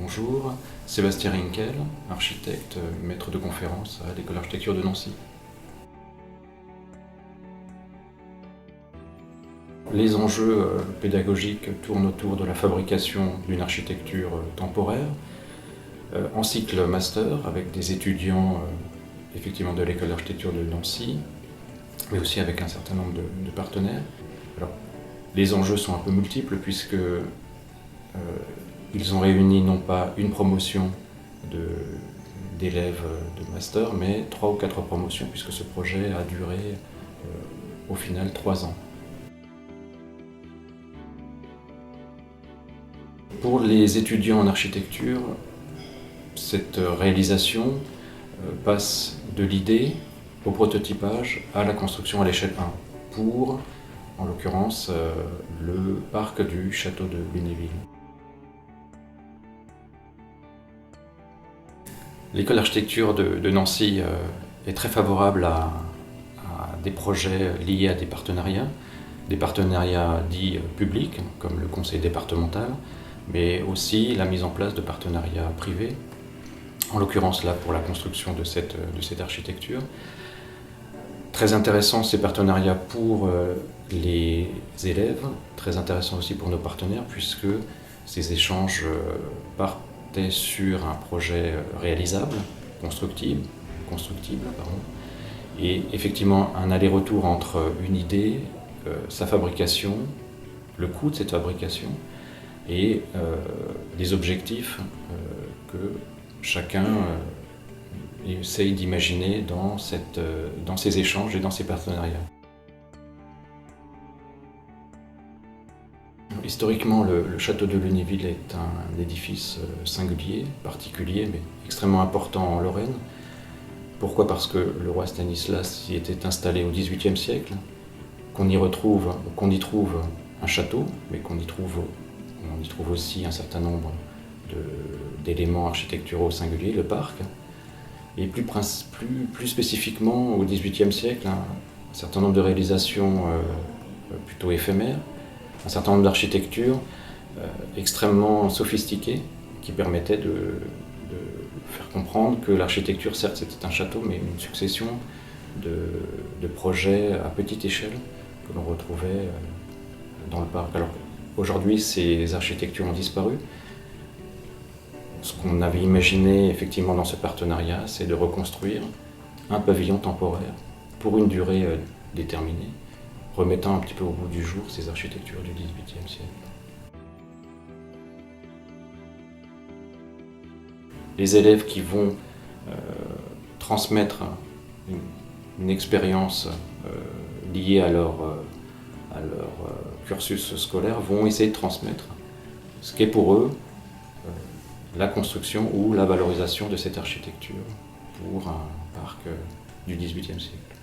Bonjour, Sébastien Rinkel, architecte, maître de conférence à l'École d'architecture de Nancy. Les enjeux pédagogiques tournent autour de la fabrication d'une architecture temporaire, en cycle master avec des étudiants effectivement de l'École d'architecture de Nancy, mais aussi avec un certain nombre de partenaires. Alors, les enjeux sont un peu multiples puisque ils ont réuni non pas une promotion d'élèves de master, mais 3 ou 4 promotions, puisque ce projet a duré au final 3 ans. Pour les étudiants en architecture, cette réalisation passe de l'idée au prototypage à la construction à l'échelle 1, pour, en l'occurrence, le parc du château de Lunéville. L'école d'architecture de Nancy est très favorable à des projets liés à des partenariats dits publics, comme le conseil départemental, mais aussi la mise en place de partenariats privés, en l'occurrence là pour la construction de cette architecture. Très intéressant ces partenariats pour les élèves, très intéressant aussi pour nos partenaires, puisque ces échanges partent sur un projet réalisable, constructible, et effectivement un aller-retour entre une idée, sa fabrication, le coût de cette fabrication et les objectifs que chacun essaye d'imaginer dans ces échanges et dans ces partenariats. Historiquement, le château de Lunéville est un édifice singulier, particulier, mais extrêmement important en Lorraine. Pourquoi ? Parce que le roi Stanislas y était installé au XVIIIe siècle, qu'on y trouve un château, mais qu'on y trouve aussi un certain nombre d'éléments architecturaux singuliers, le parc, et plus spécifiquement au XVIIIe siècle, un certain nombre de réalisations plutôt éphémères, un certain nombre d'architectures extrêmement sophistiquées qui permettaient de faire comprendre que l'architecture, certes, c'était un château, mais une succession de projets à petite échelle que l'on retrouvait dans le parc. Alors aujourd'hui, ces architectures ont disparu. Ce qu'on avait imaginé effectivement dans ce partenariat, c'est de reconstruire un pavillon temporaire pour une durée déterminée, remettant un petit peu au bout du jour ces architectures du XVIIIe siècle. Les élèves qui vont transmettre une expérience liée à leur cursus scolaire vont essayer de transmettre ce qu'est pour eux la construction ou la valorisation de cette architecture pour un parc du XVIIIe siècle.